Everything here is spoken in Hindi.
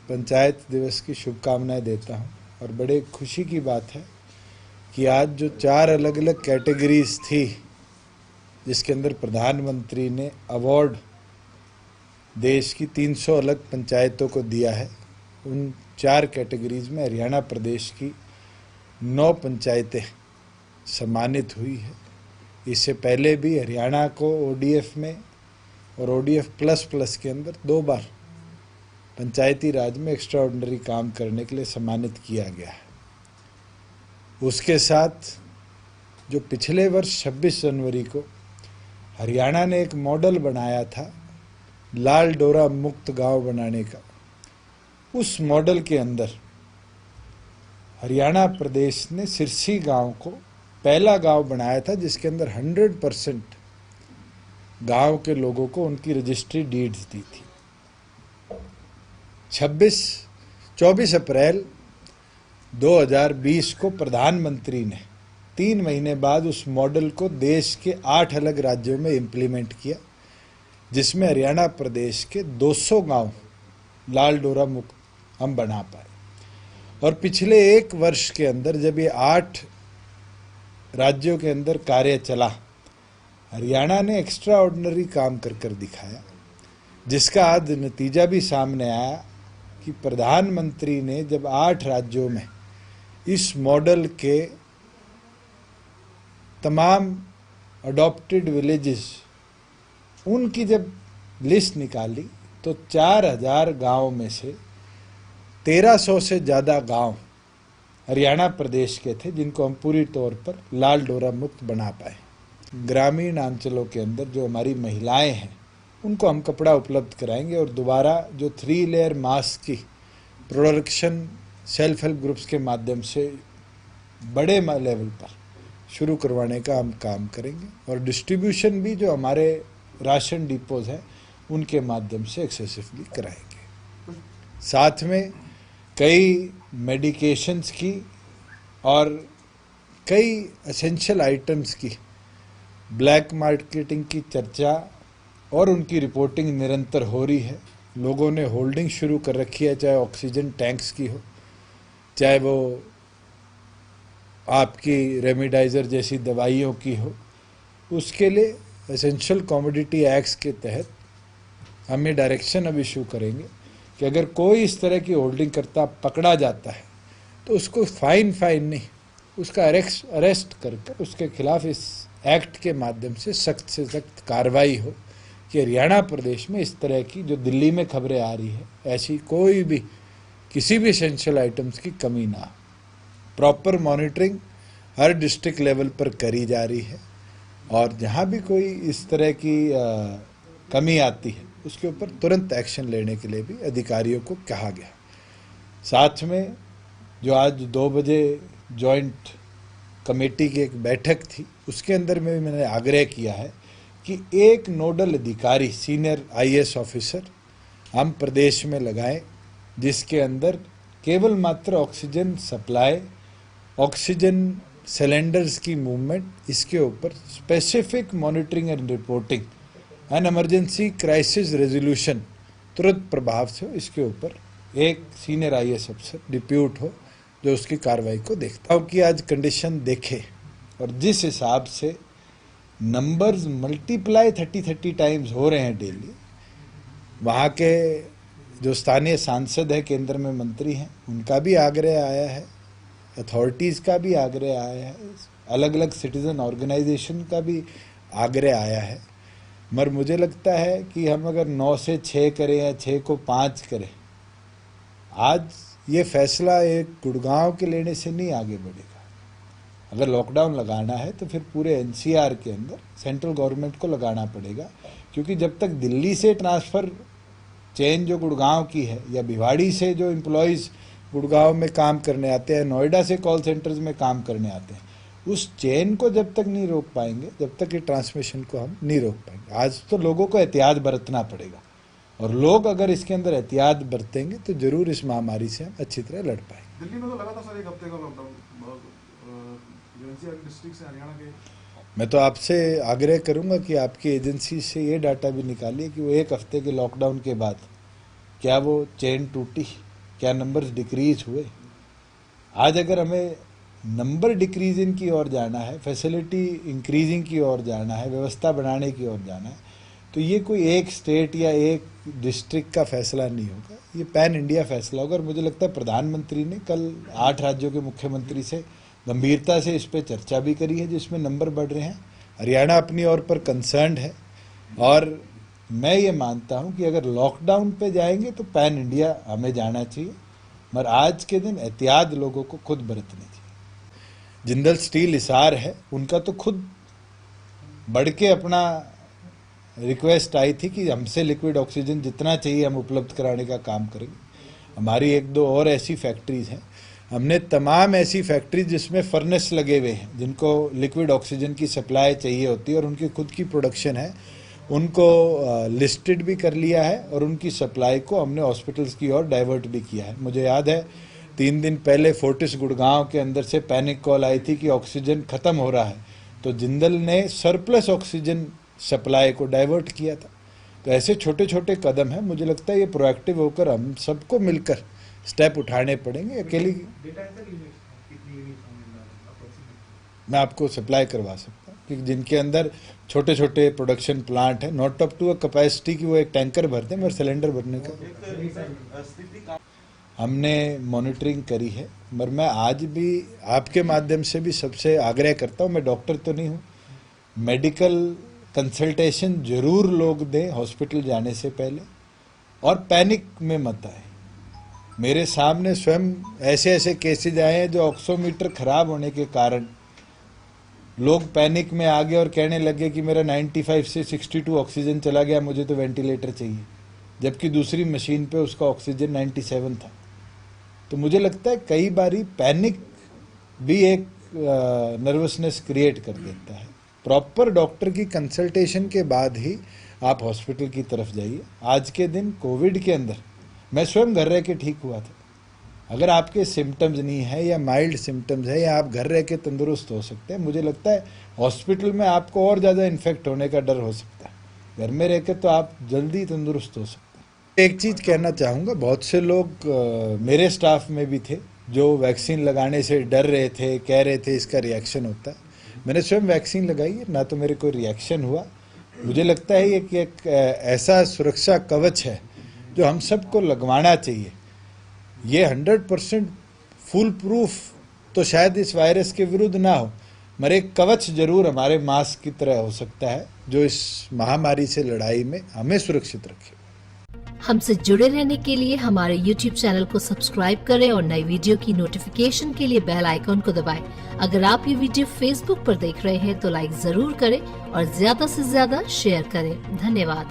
पंचायत दिवस की शुभकामनाएं देता हूं। और बड़े खुशी की बात है कि आज जो 4 अलग अलग कैटेगरीज थी जिसके अंदर प्रधानमंत्री ने अवार्ड देश की 300 अलग पंचायतों को दिया है, उन 4 कैटेगरीज में हरियाणा प्रदेश की 9 पंचायतें सम्मानित हुई है। इससे पहले भी हरियाणा को ओडीएफ में और ओडीएफ प्लस प्लस के अंदर 2 बार पंचायती राज में एक्स्ट्राऑर्डिनरी काम करने के लिए सम्मानित किया गया है। उसके साथ जो पिछले वर्ष 26 जनवरी को हरियाणा ने एक मॉडल बनाया था लाल डोरा मुक्त गांव बनाने का, उस मॉडल के अंदर हरियाणा प्रदेश ने सिरसी गांव को पहला गांव बनाया था जिसके अंदर 100% गांव के लोगों को उनकी रजिस्ट्री डीड्स दी थी। 24 अप्रैल 2020 को प्रधानमंत्री ने 3 महीने बाद उस मॉडल को देश के 8 अलग राज्यों में इम्प्लीमेंट किया, जिसमें हरियाणा प्रदेश के 200 गांव लाल डोरा मुक्त हम बना पाए। और पिछले 1 वर्ष के अंदर जब ये 8 राज्यों के अंदर कार्य चला, हरियाणा ने एक्स्ट्रा ऑर्डिनरी काम कर दिखाया, जिसका आज नतीजा भी सामने आया कि प्रधानमंत्री ने जब 8 राज्यों में इस मॉडल के तमाम अडॉप्टेड विलेजेस उनकी जब लिस्ट निकाली तो 4000 गांव में से 1300 से ज़्यादा गांव हरियाणा प्रदेश के थे जिनको हम पूरी तौर पर लाल डोरा मुक्त बना पाए। ग्रामीण अंचलों के अंदर जो हमारी महिलाएं हैं उनको हम कपड़ा उपलब्ध कराएंगे और दोबारा जो 3 लेयर मास्क की प्रोडक्शन सेल्फ हेल्प ग्रुप्स के माध्यम से बड़े लेवल पर शुरू करवाने का हम काम करेंगे और डिस्ट्रीब्यूशन भी जो हमारे राशन डिपोज हैं उनके माध्यम से एक्सेसिवली कराएंगे। साथ में कई मेडिकेशंस की और कई एसेंशियल आइटम्स की ब्लैक मार्केटिंग की चर्चा और उनकी रिपोर्टिंग निरंतर हो रही है। लोगों ने होल्डिंग शुरू कर रखी है, चाहे ऑक्सीजन टैंक्स की हो, चाहे वो आपकी रेमडेसिविर जैसी दवाइयों की हो। उसके लिए एसेंशियल कमोडिटी एक्ट्स के तहत हम ये डायरेक्शन अब इशू करेंगे कि अगर कोई इस तरह की होल्डिंग करता पकड़ा जाता है तो उसको फाइन नहीं, उसका अरेस्ट करके उसके खिलाफ इस एक्ट के माध्यम से सख्त कार्रवाई हो कि हरियाणा प्रदेश में इस तरह की जो दिल्ली में खबरें आ रही है ऐसी कोई भी किसी भी एसेंशियल आइटम्स की कमी ना हो। प्रॉपर मॉनिटरिंग हर डिस्ट्रिक्ट लेवल पर करी जा रही है और जहाँ भी कोई इस तरह की कमी आती है उसके ऊपर तुरंत एक्शन लेने के लिए भी अधिकारियों को कहा गया। साथ में जो आज 2 बजे जॉइंट कमेटी की एक बैठक थी उसके अंदर में मैंने आग्रह किया है कि एक नोडल अधिकारी सीनियर आईएएस ऑफिसर हम प्रदेश में लगाएं, जिसके अंदर केवल मात्र ऑक्सीजन सप्लाई, ऑक्सीजन सिलेंडर्स की मूवमेंट, इसके ऊपर specific monitoring and reporting and emergency crisis resolution तुरंत प्रभाव से हो। इसके ऊपर एक सीनियर आईएएस अफसर डिप्यूट हो जो उसकी कार्रवाई को देखता हो कि आज कंडीशन देखे और जिस हिसाब से नंबर्स मल्टीप्लाई 30 टाइम्स हो रहे हैं डेली, वहाँ के जो स्थानीय सांसद है, केंद्र में मंत्री हैं, उनका भी आग्रह आया है, अथॉरिटीज़ का भी आग्रह आया है, अलग अलग सिटीज़न ऑर्गेनाइजेशन का भी आग्रह आया है। मगर मुझे लगता है कि हम अगर 9 से 6 करें या 6 को 5 करें, आज ये फैसला एक गुड़गांव के लेने से नहीं आगे बढ़ेगा। अगर लॉकडाउन लगाना है तो फिर पूरे एनसीआर के अंदर सेंट्रल गवर्नमेंट को लगाना पड़ेगा, क्योंकि जब तक दिल्ली से ट्रांसफ़र चेन जो गुड़गांव की है या भिवाड़ी से जो एम्प्लॉयज़ गुड़गांव में काम करने आते हैं, नोएडा से कॉल सेंटर्स में काम करने आते हैं, उस चेन को जब तक नहीं रोक पाएंगे, जब तक ये ट्रांसमिशन को हम नहीं रोक पाएंगे। आज तो लोगों को एहतियात बरतना पड़ेगा और लोग अगर इसके अंदर एहतियात बरतेंगे तो जरूर इस महामारी से हम अच्छी तरह लड़ पाएंगे। दिल्ली में तो लगा था सर 1 हफ्ते का लॉकडाउन डिस्ट्रिक्ट से हरियाणा के। मैं तो आपसे आग्रह करूंगा कि आपकी एजेंसी से ये डाटा भी निकालिए कि वो 1 हफ्ते के लॉकडाउन के बाद क्या वो चेन टूटी। क्या नंबर्स डिक्रीज हुए? आज अगर हमें नंबर डिक्रीजिंग की ओर जाना है, फैसिलिटी इंक्रीजिंग की ओर जाना है, व्यवस्था बढ़ाने की ओर जाना है, तो ये कोई एक स्टेट या एक डिस्ट्रिक्ट का फैसला नहीं होगा, ये पैन इंडिया फैसला होगा। और मुझे लगता है प्रधानमंत्री ने कल 8 राज्यों के मुख्यमंत्री से गंभीरता से इस पर चर्चा भी करी है, जिसमें नंबर बढ़ रहे हैं। हरियाणा अपनी ओर पर कंसर्न्ड है और मैं ये मानता हूँ कि अगर लॉकडाउन पे जाएंगे तो पैन इंडिया हमें जाना चाहिए, मगर आज के दिन एहतियात लोगों को खुद बरतनी चाहिए। जिंदल स्टील हिसार है, उनका तो खुद बढ़ के अपना रिक्वेस्ट आई थी कि हमसे लिक्विड ऑक्सीजन जितना चाहिए हम उपलब्ध कराने का काम करेंगे। हमारी 1-2 और ऐसी फैक्ट्रीज हैं, हमने तमाम ऐसी फैक्ट्रीज जिसमें फर्नेस लगे हुए हैं, जिनको लिक्विड ऑक्सीजन की सप्लाई चाहिए होती है और उनकी खुद की प्रोडक्शन है, उनको लिस्टेड भी कर लिया है और उनकी सप्लाई को हमने हॉस्पिटल्स की ओर डाइवर्ट भी किया है। मुझे याद है 3 दिन पहले फोर्टिस गुड़गांव के अंदर से पैनिक कॉल आई थी कि ऑक्सीजन खत्म हो रहा है, तो जिंदल ने सरप्लस ऑक्सीजन सप्लाई को डाइवर्ट किया था। तो ऐसे छोटे छोटे कदम हैं, मुझे लगता है ये प्रोएक्टिव होकर हम सबको मिलकर स्टेप उठाने पड़ेंगे। अकेली मैं आपको सप्लाई करवा सकता हूँ कि जिनके अंदर छोटे छोटे प्रोडक्शन प्लांट है, not up to a capacity की वो एक टैंकर भरते हैं, मगर सिलेंडर भरने का हमने मॉनिटरिंग करी है। मगर मैं आज भी आपके माध्यम से भी सबसे आग्रह करता हूँ, मैं डॉक्टर तो नहीं हूँ, मेडिकल कंसल्टेशन जरूर लोग दें हॉस्पिटल जाने से पहले और पैनिक में मत आए। मेरे सामने स्वयं ऐसे ऐसे केसेज आए हैं जो ऑक्सीमीटर खराब होने के कारण लोग पैनिक में आ गए और कहने लगे कि मेरा 95 से 62 ऑक्सीजन चला गया, मुझे तो वेंटिलेटर चाहिए, जबकि दूसरी मशीन पे उसका ऑक्सीजन 97 था। तो मुझे लगता है कई बारी पैनिक भी एक नर्वसनेस क्रिएट कर देता है। प्रॉपर डॉक्टर की कंसल्टेशन के बाद ही आप हॉस्पिटल की तरफ जाइए। आज के दिन कोविड के अंदर मैं स्वयं घर रह के ठीक हुआ था। अगर आपके सिम्टम्स नहीं है या माइल्ड सिम्टम्स है या आप घर रह के तंदुरुस्त हो सकते हैं, मुझे लगता है हॉस्पिटल में आपको और ज़्यादा इन्फेक्ट होने का डर हो सकता है। घर में रह के तो आप जल्दी तंदुरुस्त हो सकते हैं। एक चीज़ कहना चाहूँगा, बहुत से लोग मेरे स्टाफ में भी थे जो वैक्सीन लगाने से डर रहे थे, कह रहे थे इसका रिएक्शन होता है। मैंने स्वयं वैक्सीन लगाई है, ना तो मेरे कोई रिएक्शन हुआ। मुझे लगता है ये कि एक ऐसा सुरक्षा कवच है जो हम सबको लगवाना चाहिए। ये 100% फुल प्रूफ तो शायद इस वायरस के विरुद्ध ना हो, मगर एक कवच जरूर हमारे मास्क की तरह हो सकता है जो इस महामारी से लड़ाई में हमें सुरक्षित रखे। हमसे जुड़े रहने के लिए हमारे YouTube चैनल को सब्सक्राइब करें और नई वीडियो की नोटिफिकेशन के लिए बेल आइकॉन को दबाएं। अगर आप ये वीडियो Facebook पर देख रहे हैं तो लाइक जरूर करें और ज्यादा से ज्यादा शेयर करें। धन्यवाद।